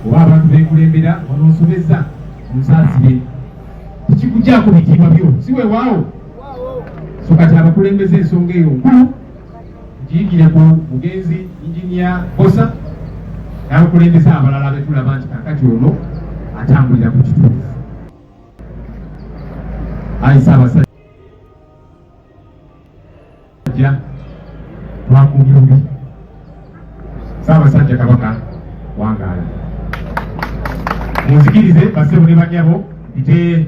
oba abantu bekulembera onosobeza omusaasire tekikugyako bitiibwa byo si weewaawo so kati abakulembeza ensonga eyo nkulu giyigire ku mugenzi injinia Bosa n'abakulembeza abalala betulaba nti kakati ono atambulira ku kituufu. Ayi Ssaabasajja twakuumye obi Ssaabasajja Kabaka wangaala munzikirize bassebo ne bannyabo mpite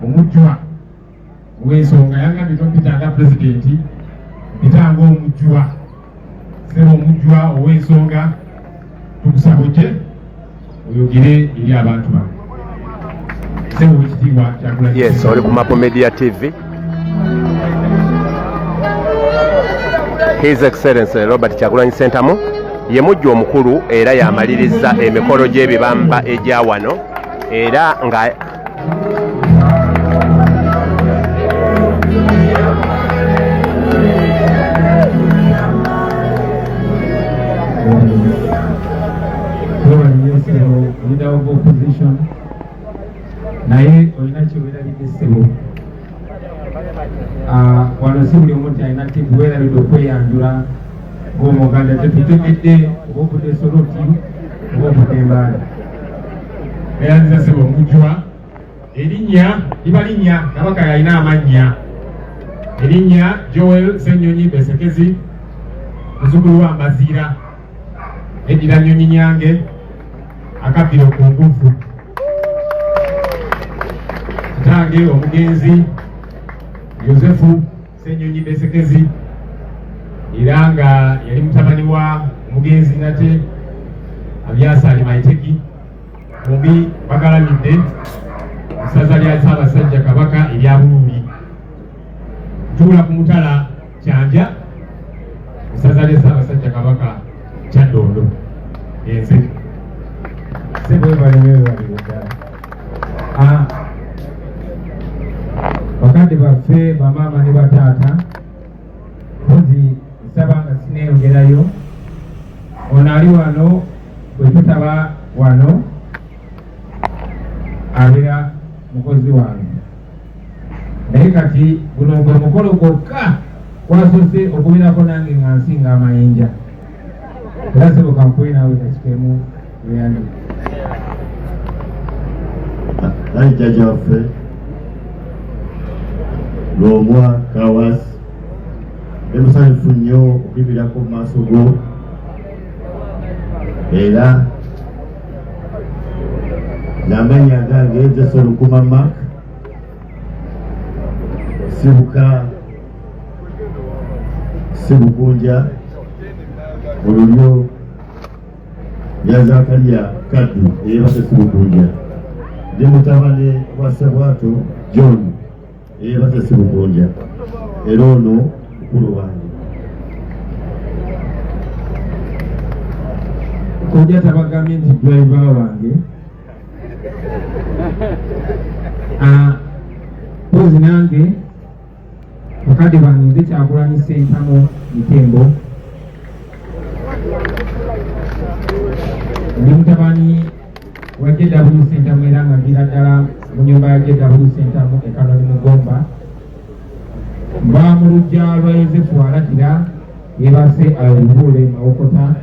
omujjwa ow'ensonga yangambye tompitanga pulezidenti mpitanga omujjwa ssebo omujjwa ow'ensonga tukusaba ojje oyogere eri abantu bano ssebo w'ekitiibwa Kyagulanyi. Yes, oli ku Mapo Media TV. His Excellency Robert Kyagulanyi Ssentamu ye mujju omukulu era yamaliriza emikolo gy'ebibamba egya wano era nga leader of opposition naye olina kyowerabidde ssebo wano si buli omuntu alina tibu weerabidde okweyanjula ng'omuganda tetutegedde oba obudde soloti oba obudde embaala beeyanziza ssebo omujjwa erinnya liba linnya Kabaka yalina amannya erinnya Joel Ssenyonyi Besekezi muzzukulu wa Mbaziira eddira Nnyonyi Nyange akabbiro ku ngufu kitange omugenzi Yosefu Ssenyonyi Besekezi era nga yali mutabani wa omugenzi nate Abyasaali Maiteki bombi bagalamidde essaza lya Ssaabasajja Kabaka erya Buluuli tuula ku mutala Kyanja essaza lya Ssaabasajja Kabaka Kyaddondo enze bakadde baffe bamaama ne bataata mpozi nsaba nga sineeyongerayo ono ali wano bwe tutaba wano abeera mukozi wange naye kati guno gwe mukolo gwokka gwasose okubeerako nange nga nsinga amayinja era soboka nkuwe naawe kakikemu weyandi naye jjajja waffe Lwomwa Kawasi emusanyufu nnyo okuyimirirako mu maaso go era n'amannya gange nze Solukuma Mark Sibukunja olulyo lya Zakariya Kaddu eyeebase Sibukunja ndi mutabane wa Ssebwato John eyeebase Sibukunja era ono mukulu wange kojja tabagambye nti driver wange pozi nange bakadde bange nze Kyagulanyi Ssentamu Mitembo ndi mutabani wa JW Ssentamu era nga ddira ddala mu nnyumba ya JW Ssentamu e Kaloli Mugomba mba mu luggya lwa Yosefu Alakira yeebase Olubuule Mawokota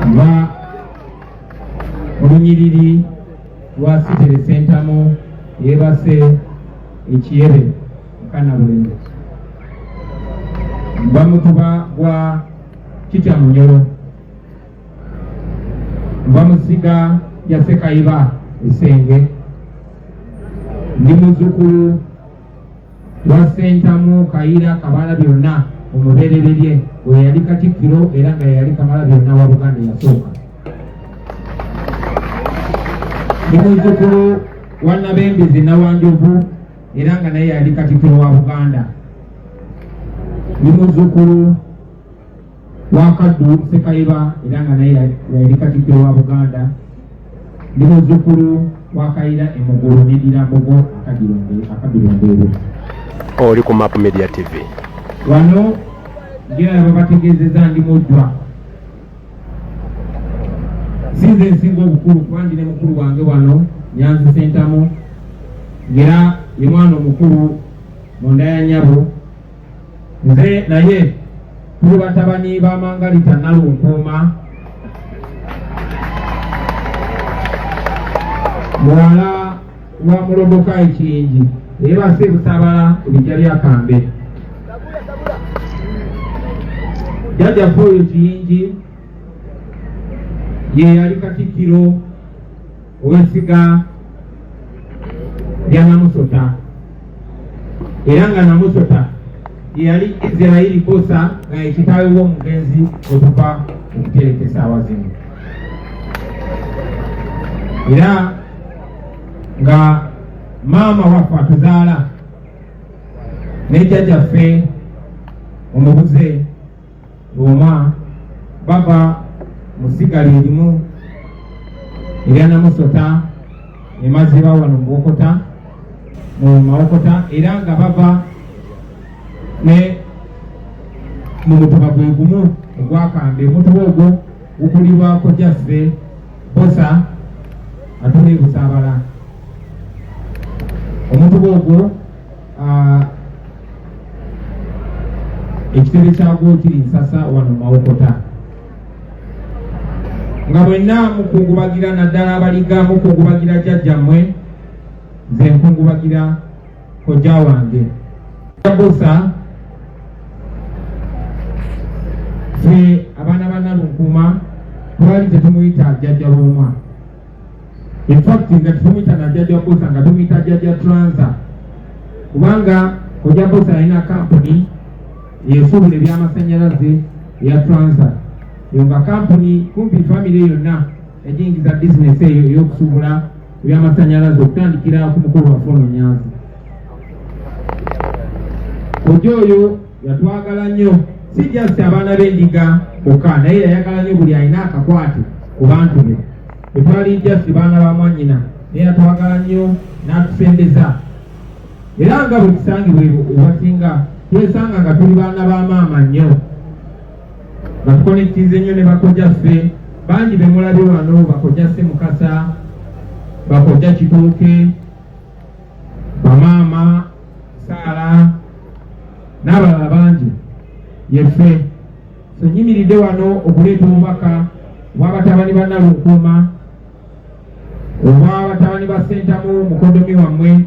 mba olunyiriri lwa Sitere Ssentamu yeebase Ekiyebe Mukanabulenge mba mutuba gwa Kityamunyolo mba musiga ya Sekayiba Esenge ndi muzzukulu lwa Ssentamu Kayira Kamalabyonna omubereberye we yali Katikkiro era nga yali Kamalabyonna wa Buganda yasooka ndi muzzukulu wa Nabembezi Nawanjovu era nga naye yali Katikkiro wa Buganda ndi muzzukulu wa Kaddu Sekayiba era nga naye yali Katikkiro wa Buganda ndi muzzukulu wa Kayira Emugulu n'eddira Mbogo Akabirondero. Oli ku Mapo Media TV wano ngira babategeezezza ndi mujjwa sinze nsinga obukulu kuba ndine mukulu wange wano Nyanzi Sentamu ngera ye mwana omukulu mu nda ya nnyabo. Nze naye tuli batabani ba Mangalita Nalunkuuma muwala wa Mulodoka Ekiyingi yeebase Busaabala ebijja bya Kambe. Jjajjaffe oyo Kiyingi ye yali Katikkiro ow'essiga lya Namusota era nga Namusota ye yali Israeli Bosa nga ye kitaawe w'omugenzi okuva okuterekesa awazimu era nga maama waffe atuzaala ne jjajjaffe omubuze Lwomwa bava mu ssiga lirimu erya Namusota ne Maziba wano mu Mawokota era nga bava ne mu mutuba gwe gumu ogwakambe. Omutuba ogwo gukulibwako jjaffe Bosa atuli Busaabala. Omutuba ogwo ekitebe kyagwo kiri Nsasa wano Mawokota nga mwenna mukungubagira naddala abaliga mukungubagira jjajjammwe nze nkungubagira kojja wange Bosa. Ffe abaana ba Nalunkuuma twali tetumuyita jjajja Lwomwa. In fact nga tetumuyita na jjajja Bosa nga tumuyita jjajja Transa kubanga kojja Bosa yalina kampuni yesuubula ebyamasannyalaze eya Transa. Eyo nga kampuni kumpi famire yonna ejingiza bizinesi eyo ey'okusuubula ebyamasannyalaze okutandikira ku mukulu waffe ono Nyanzi. Kojja oyo yatwagala nnyo si just abaana b'endiga bokka naye yayagala nnyo buli alina akakwate ku bantu be. Tetwali just baana ba mwannyina naye yatwagala nnyo n'atusembeza era nga bwe tusangibwa ewasinga twesanga nga tuli baana ba maama nnyo nga tukonekitize nnyo ne bakojjaffe bangi be mulabe wano bakojja Ssemukasa bakojja Kituuke bamaama Saala n'abalala bangi yeffe. So nyimiridde wano okuleeta obubaka obw'abatabani ba Nalunkuuma obw'abatabani ba Sentamu mukodomi wammwe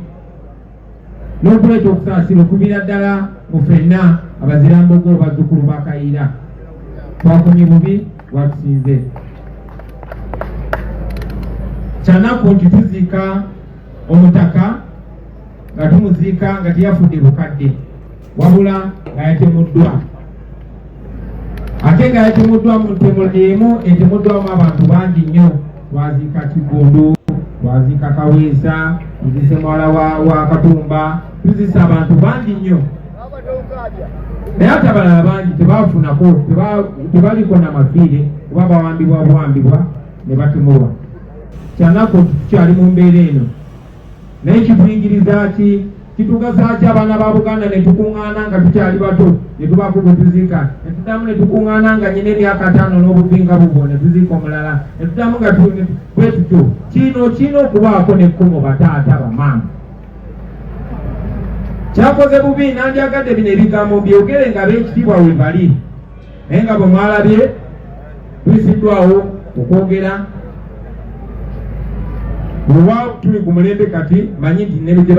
n'okuleeta okusaasira okubira ddala mu ffenna abazirambogo bazzukulu ba Kayiira. Twafunye bubi watusinze kyanaku nti tuziika Omutaka nga tumuziika nga teyafudde bukadde wabula nga yatemuddwa ate nga yatemuddwa mu ntemo emu etemuddwamu abantu bangi nnyo. Twaziika Kigundu, twaziika Kaweesa, tuzise mwala wa Katumba, tuzise abantu bangi nnyo naye ate abalala bangi tebafunako tebaliko na mafiire kuba bawambibwa ne batemulwa. Kyanaku tukyali mu mbeera eno naye kituyigiriza ki kitugasa ki abaana ba Buganda ne tukuŋŋaana nga tukyali bato ne tubaako gwe tuziika ne tuddamu ne tukuŋŋaana nga nyina emyaka 5 n'obubinga bubwo ne tuziika omulala ne tuddamu nga bwe tutyo. Kino okubaako n'ekkumo bataata bamaama. Kyakoze bubi nandyagadde bino ebigambo byogere nga b'ekitiibwa we bali naye nga bwe mwalabye tuyisiddwawo okwogera bwewa tuli ku mulembe kati manyi nti nebe gye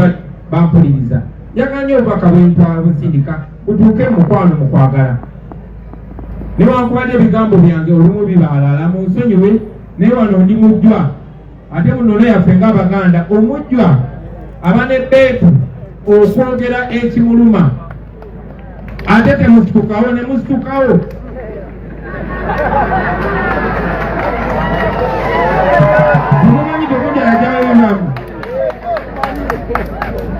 bampuliriza. Njagala nnyo obubaka bwensindika butuuke mu mukwano mu kwagala. Newankubadde ebigambo byange olumu bibaalala munsonyiwe naye wano ndi mujjwa ate munono yaffe ng'Abaganda omujjwa aba n'ebbeetu okwogera ekimuluma ate temusitukawo ne musitukawo. Mumanyi tekujja yajayo namu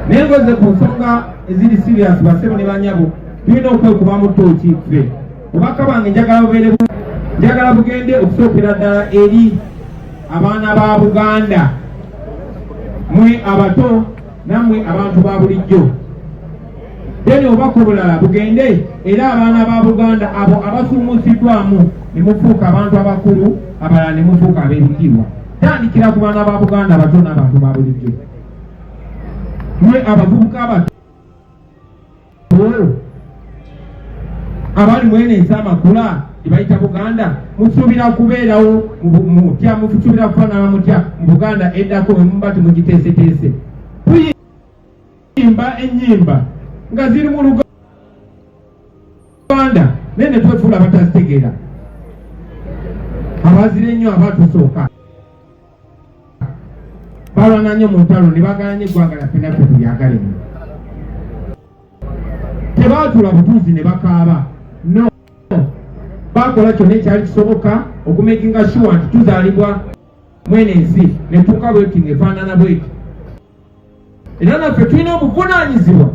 naye ngoze ku nsonga eziri serious basebo ne banyabo tulina okwekubamu ttooki ffe. Obubaka bwange njagala bugende okusookera ddala eri abaana ba Buganda, mwe abato nammwe abantu ba bulijjo. Deni obubaka obulala bugende era abaana ba Buganda abo abasuumuusiddwamu ne mufuuka abantu abakulu, abalala ne mufuuka ab'ebitiibwa. Tandikira ku baana ba Buganda abato n'abantu ba bulijjo. Mwe abavubuka abato abali mwene ensi amakula tebayita Buganda, musuubira kubeerawo mutya, musuubira kufaanana mutya mu Buganda eddako emuba temugiteeseteese. Tuyimba ennyimba nga ziri mu Luganda naye ne twefuula batazitegeera. Abazira ennyo abatusooka balwana nnyo mu ntalo ne bagalanya eggwanga lyaffe naffe tulyagale nnyo. Tebaatula butuuzi ne bakaaba, no, bakola kyonna ekyali kisoboka okumakinga sure nti tuzaalibwa mwene ensi ne tuuka bweti ng'efaanana bweti. Era naffe tulina obuvunaanyizibwa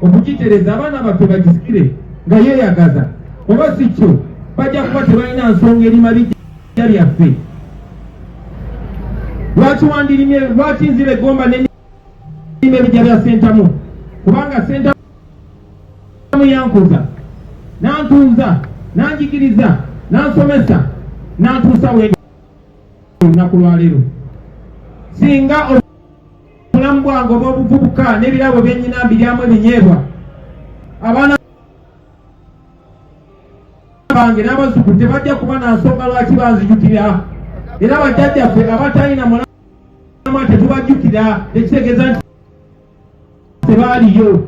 okugitereeza abaana baffe bagisikire nga yeeyagaza, oba si kyo bajja kuba tebalina nsonga erima bijja byaffe. Lwaki wandirimye, lwaki nzira eggomba n'ennima ebijja bya Ssentamu? Kubanga Ssentamu yankuza, nantuuza, nanjigiriza, nansomesa, nantuusa wendi olunaku lwaleero. Singa obulamu bwange obw'obuvubuka n'ebirabo byennyina mbiryamu ebinyeebwa, abaana bange n'abazzukulu tebajja kuba na nsonga lwaki banzijukira. Era bajjajjaffe abatalina mulamwa tetubajjukira, tekitegeeza nti tebaaliyo.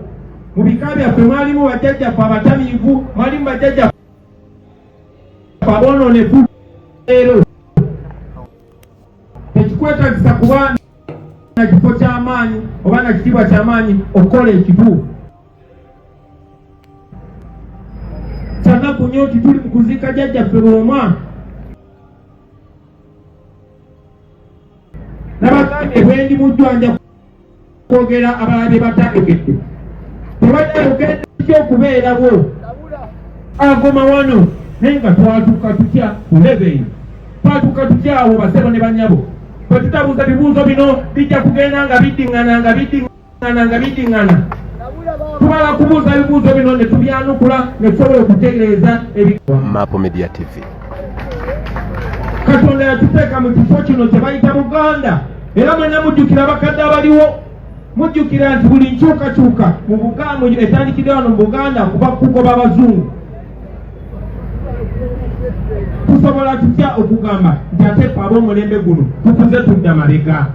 Mu bika byaffe mwalimu bajjajjaffe abatamiivu, mwalimu bajjajjaffe aboononefu. Leero tekikwetagisa kuba na kifo ky'amaanyi oba na kitiibwa ky'amaanyi okukola ekituufu. Kyanaku nnyo nti tuli mu kuziika jjajjaffe Lwomwa. Nabagambe bwendi mujjwanja kwogera abalala bye batategedde. Tebajja okubeerawo agoma wano naye nga twatuuka tutya ku level, twatuuka tutya awo basebo ne bannyabo. Bwe tutabuuza bibuuzo bino bijja kugenda nga biddingana. Tubala kubuuza ebibuuzo bino ne tubyanukula ne tusobola okutegeeza Mapo Media TV. Katonda yatuteeka mu kifo kino kye bayita Buganda, era mwenna mujjukira abakadde abaliwo, mujjukira nti buli nkyukakyuka mu Buganda etandikidde wano mu Buganda kuba kugoba Abazungu. Tusobola tutya okugamba nti ate ffe ab'omulembe guno tukuze tudda mabega?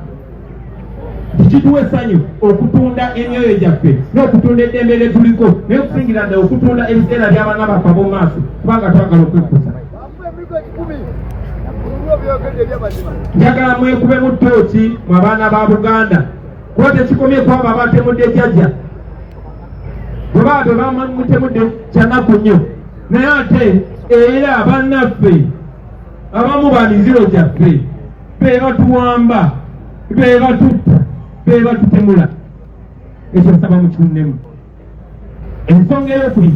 Tikituwa essanyu okutunda emyoyo gyaffe n'okutunda eddembe lye tuliko, naye okusingira ddala okutunda ebiseera by'abaana baffe ab'omu maaso, kubanga twagala okwekusa. Njagala mwekubemu ttooki mu abaana ba Buganda, kuba tekikomye kwabo abatemudde jjajja. Bwe baba bwe bamutemudde kyanaku nnyo, naye ate era bannaffe abamu baniziro gyaffe be batuwamba, be batutta, be batutemula. Ekyo nsaba mukinnemu. Ensonga ey'okubiri,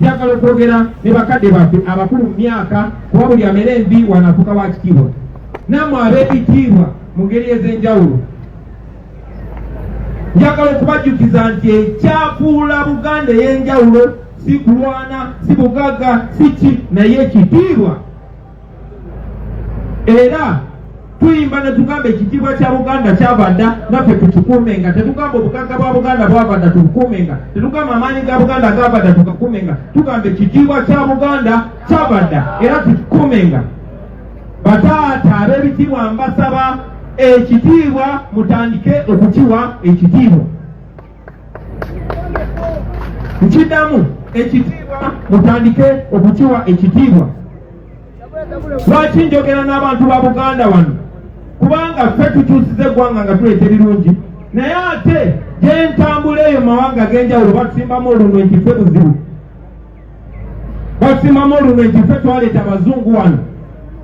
njagala okwogera ne bakadde baffe abakulu mu myaka, kuba buli amera envi wanafuka wa kitiibwa. Nammwe ab'ebitiibwa mu ngeri ez'enjawulo, njagala okubajjukiza nti ekyafuula Buganda ey'enjawulo si kulwana, si bugagga, si ki, naye ekitiibwa. Era tuyimba ne tugamba ekitiibwa kya Buganda kyava dda, naffe tukikuumenga. Tetugamba obugagga bwa Buganda bwava dda tubukuumenga, tetugamba amaanyi ga Buganda gava dda tugakuumenga. Tugamba ekitiibwa kya Buganda kyava dda era tukikuumenga. Bataata ab'ebitiibwa mbasaba ekitiibwa mutandike okukiwa ekitiibwa. Nkiddamu, ekitiibwa mutandike okukiwa ekitiibwa. Lwaki njogera n'abantu ba Buganda wano? Kubanga ffe tukyusiza eggwanga nga tuleeta ebirungi, naye ate gye ntambula eyo mawanga ag'enjawulo batusimbamu olunwe nti ffe buzibu. Batusimbamu olunwe nti ffe twaleeta Abazungu wano.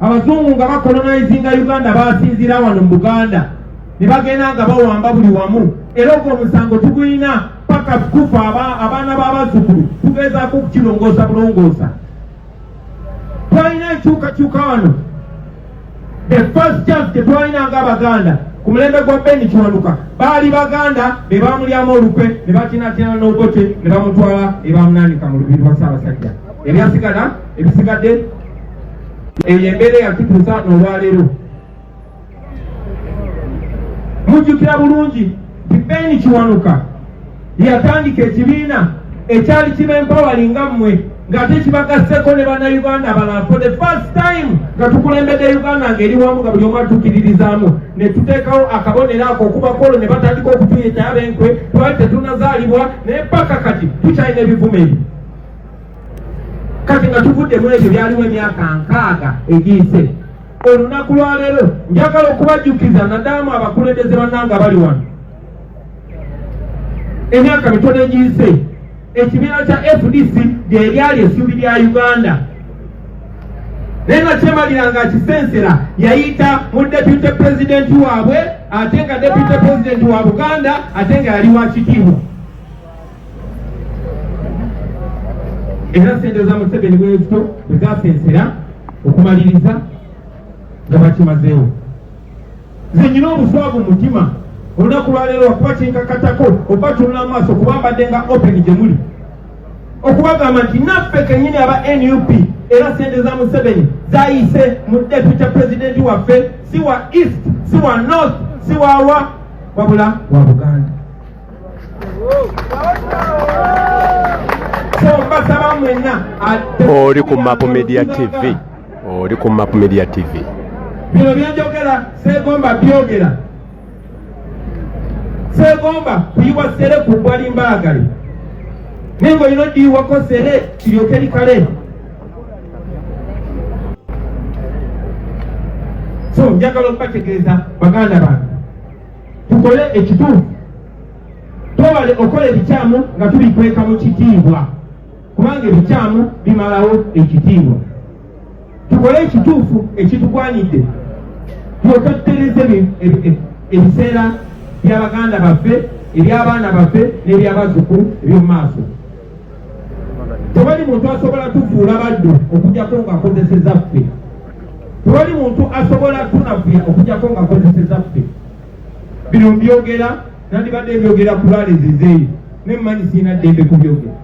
Abazungu nga bakolonaizinga Uganda basinzira wano mu Buganda, ne bagenda nga bawamba buli wamu. Era ogwo omusango tugulina paka kufa abaana b'abazzukulu, tugezaako okukirongoosa bulongoosa. Twalina enkyukakyuka wano. The first chance tetwalina ng'Abaganda ku mulembe gwa Beni Kiwanuka baali Baganda be bamulyamu olukwe ne bakinatina n'ogote ne bamutwala ne bamunaanika mu lubiri lwa Ssaabasajja. Ebisigadde eyo embeera yatutuusa n'olwaleero. Mujjukira bulungi Ben Kiwanuka yatandika ekibiina ekyali kibempawali nga mmwe ng'ate kibagasseko ne bannayuganda abalala for the first time nga tukulembedde Uganda ng'eri wamu nga buli omu atuukiririzaamu ne tuteekawo akabonero ako okubakolo ne batandika okutuyita abenkwe twali tetunazaalibwa naye paka kati tukyalina ebivume ebyo. Kati nga tuvudde mu ebyo byaliwo emyaka 6 egiyise. Olunaku lwaleero njagala okubajjukiza naddaamu abakulembeze bannanga bali wano. Emyaka mitono egiyise ekibiina kya FDC lye lyali essuubi lya Uganda. Naye nga kyemalira ng'akisensera yayita mu deputy president waabwe ate nga deputy president wa Buganda ate nga yali wa kitiibwa. Era ssente za Museveni bwezito bwe zasensera okumaliriza nga bakimazeewo. Nze nyina obuswavu mu mutima olunaku lwaleero wakuba kinkakatako oba tunula mu maaso kuba mbadde nga open gye muli okubagamba nti naffe kennyini aba NUP era ssente za Museveni zayise mu deputy president waffe si wa east si wa north si wawa wabula wa Buganda. So mbasaba mwenna oli ku Mapu Media TV, oli ku Mapu Media TV. Bino byenjogera seegomba byogera, seegomba kuyiwa sere ku bwali mbaagale naye ng'olina oddiyiwako sere kiryoke likale. So njagala okubategeeza baganda bange tukole ekituufu, twewale okola ebikyamu nga tubikweka mu kitiibwa kubanga ebikyamu bimalawo ekitiibwa. Tukole ekituufu ekitugwanidde tulyoke tutereze ebiseera by'abaganda baffe eby'abaana baffe n'ebyabazzukulu eby'omu maaso. Tewali muntu asobola tufuula baddu okugjako ng'akozeseza ffe. Tewali muntu asobola tunafuya okugjako ng'akozeseza ffe. Bino mbyogera nandibadde ebyogera ku lwalezezeeyo ne mmanyi siina ddembe kubyogera.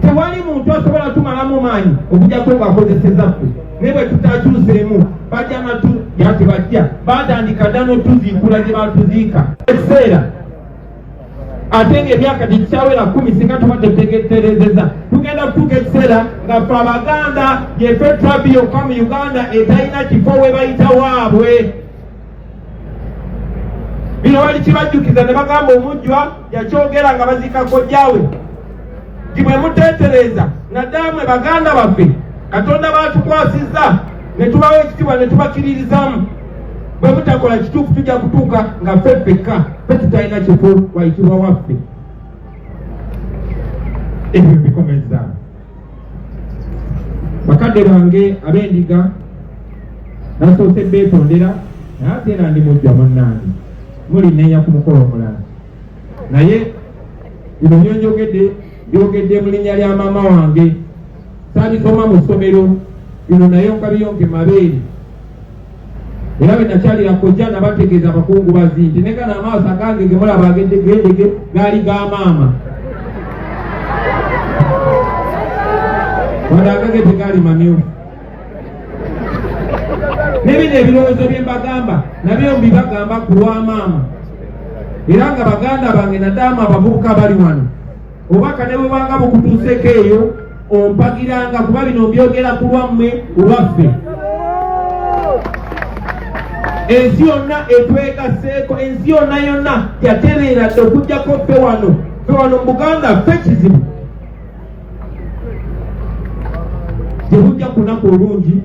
Tewali muntu asobola tumalamu maanyi okugjako ng'akozeseza ffe. Naye bwe tutakyuseemu bajja natu yate bajja batandika dda n'otuziikula gye batuziika ekiseera ate ng'emyaka tekikyawera 10 singa tubadde tutegeterezeza tugenda kutuuka ekiseera nga ffe abaganda yefe trabi yokka mu Uganda etalina kifo we bayita waabwe. Bino wali kibajjukiza ne bagamba omujjwa yakyogera nga baziika kojjaawe nti bwe muteetereza naddamwe baganda baffe Katonda batukwasizza ne tubawo ekitiibwa ne tubakiririzaamu bwe mutakola kituufu tujja kutuuka nga ffe ffekka ffe tutalina kifo wayitibwa waffe. Ebyo bikomeza bakadde bange ab'endiga nasoose beetondera naye ate era ndi mujja munnange muli neenya ku mukolo omulala naye bino byonjogedde byogedde mu linnya lya maama wange saabisoma mu ssomero bino naye nkabiyonke mabeere era bwe nakyalira kojja nabategeeza abakungubazi nti ne gano amaaso agange ge mulaba agendege gaali ga maama wadde agage tegaali mamyufu. Ne bino ebirowoozo bye mbagamba nabyo mbibagamba ku lwa maama era nga baganda bange naddaamu abavubuka bali wano obubaka ne bwe bwanga bukutuuseko eyo ompagiranga kuba bino mbyogera ku lwammwe olwaffe. Ensi yonna etwegaseeko, ensi yonna yonna yatereeradde okuggyako ffe wano mu Buganda ffe kizibu tebujja kunaku olungi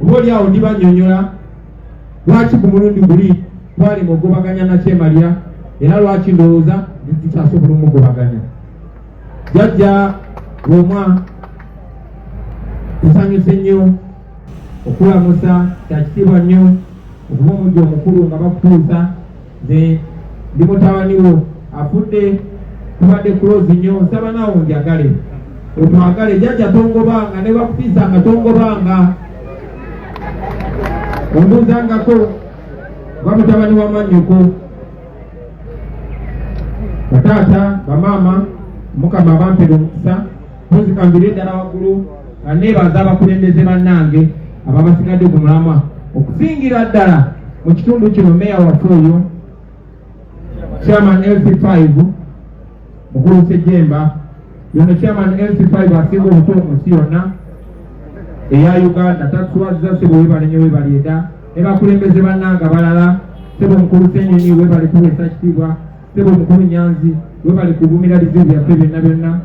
oba oli awo ndibanyonyola lwaki ku mulundi guli twali mugobaganya nakyemalira era lwaki ndowooza tukyasobola omugobaganya. Jjajja Lwomwa tusanyuse nnyo okulamusa kyakitiibwa nnyo okuba omujja omukulu nga bakutuusa nze ndi mutabani wo afudde tubadde close nnyo nsaba naawe onjagale otwagale jjajja tongobanga ne bakufiisanga tongobanga ombuuzangako nga mutabani wa mannyoko bataata bamaama Mukama abampera omukisa muzikambire ddala waggulu nebaza abakulembeze bannange ababasigadde ku mulamwa okusingira ddala mu kitundu kino meya waffe oyo chairman LC5 mukulu Sejemba yono chairman LC5 asinga obukulu mu nsi yonna eya Uganda tatuwaza sebo webalenye webaleeda ne bakulembeze bannange abalala sebo mukulu Ssenyonyi webale kuweesa kitiibwa sebo mukulu Nyanzi webale kugumira bizibu byaffe byonna byonna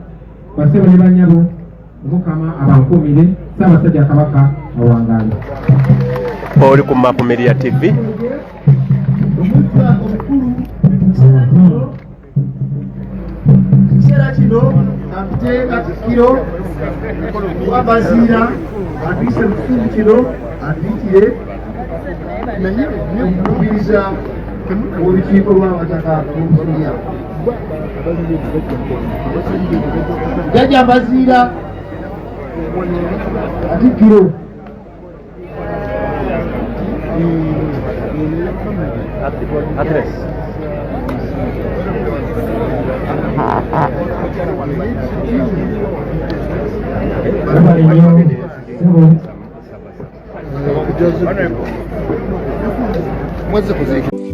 basebo ne banyabo Mukama abankumire Ssaabasajja Kabaka awangaale. Oli ku Map Media TV. Kiseera kino akuteeka kiro wabaziira atuyise mu kitundu kino atuyitire okukubiriza olukiiko lw'Abataka Omusuya. Jjajja Mbaziira Atikkiro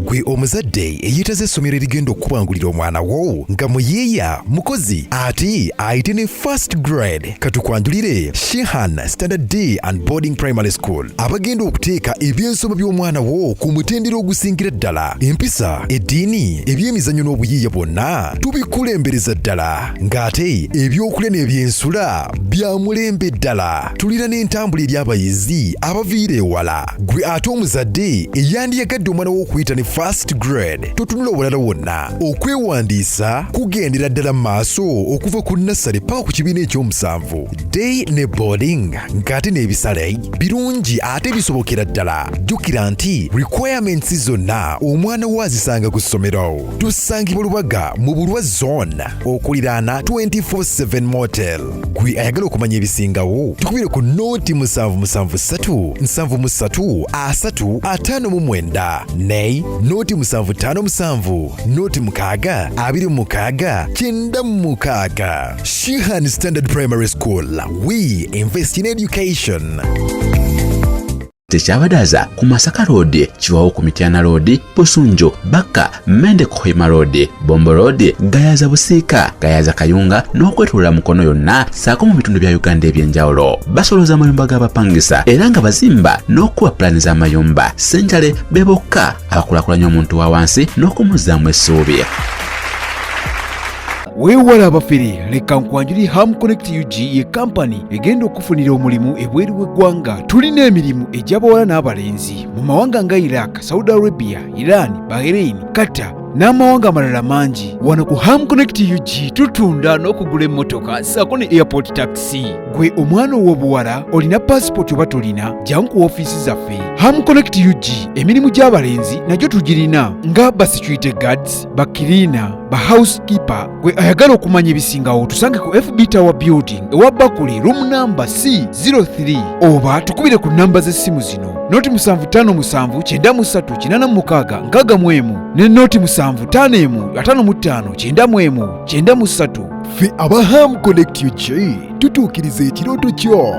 gwe omuzadde eyeetaze essomero erigenda okukubangulira omwana wo nga muyiiya mukozi ate ayite ne first grade katukwanjulire Shehan Standard Day and Boarding Primary School abagenda okuteeka ebyensoma by'omwana wo ku mutendera ogusingira ddala empisa eddiini ebyemizannyo n'obuyiiya bwonna tubikulembereza ddala ng'ate ebyokulya n'ebyensula bya mulembe ddala tulira n'entambula eri abayizi abaviira ewala gwe ate omuzadde eyandiyagadde omwana wo okuyita ne first grade totunula obulala wonna okwewandiisa kugendera ddala mu maaso okuva ku nassale paka ku kibiina ekyomusanvu day ne boarding ng'ate n'ebisale birungi ate bisobokera ddala jjukira nti requirements zonna omwana wo azisanga ku ssomero tusangibwa Lubaga mu Bulwa zone okuliraana 24/7 motel gwe ayagala okumanya ebisingawo tukubire ku nooti 773 73 359 ne nooti 757 nooti 6 26 96 Shehan Standard Primary School. We invest in education. Tekyabadaza ku Masaka Road, Chiwawo ku Mityana Road, Busunjo, Baka, Mende Kohima Road, Bombo Road, Gayaza Busiika, Gayaza Kayunga n'okwetulula Mukono yonna saako mu bitundu bya Uganda eby'enjawulo. Basoloza amayumba g'abapangisa era nga bazimba n'okuwa pulaani z'amayumba. Ssenjale be bokka abakulaakulanya omuntu wa wansi n'okumuzzaamu essuubi. Weewala abafere leka nkwanjuli Ham Connect UG ye kampani egenda okufunira omulimu ebweru w'eggwanga. Tulina emirimu egy'abawala n'abalenzi mu mawanga nga Iraq, Saudi Arabia, Iran, Bahrain, Qatar n'amawanga amalala mangi. Wano ku Ham Connect UG tutunda n'okugula emmotoka ssaako ne airport taxi. Gwe omwana ow'obuwala olina passport oba tolina, jangu ku ofiisi zaffe. Ham Connect UG emirimu gy'abalenzi nagyo tugirina nga ba security guards, ba cleaner, ba housekeeper. Gwe ayagala okumanya ebisingawo tusange ku FB Tower Building ewa Bakuli room number C03 oba tukubire ku namba z'essimu zino noti 75593886 ne noti 7551559193. Ffe aba Ham Connect UG tutuukiriza ekirooto kyo.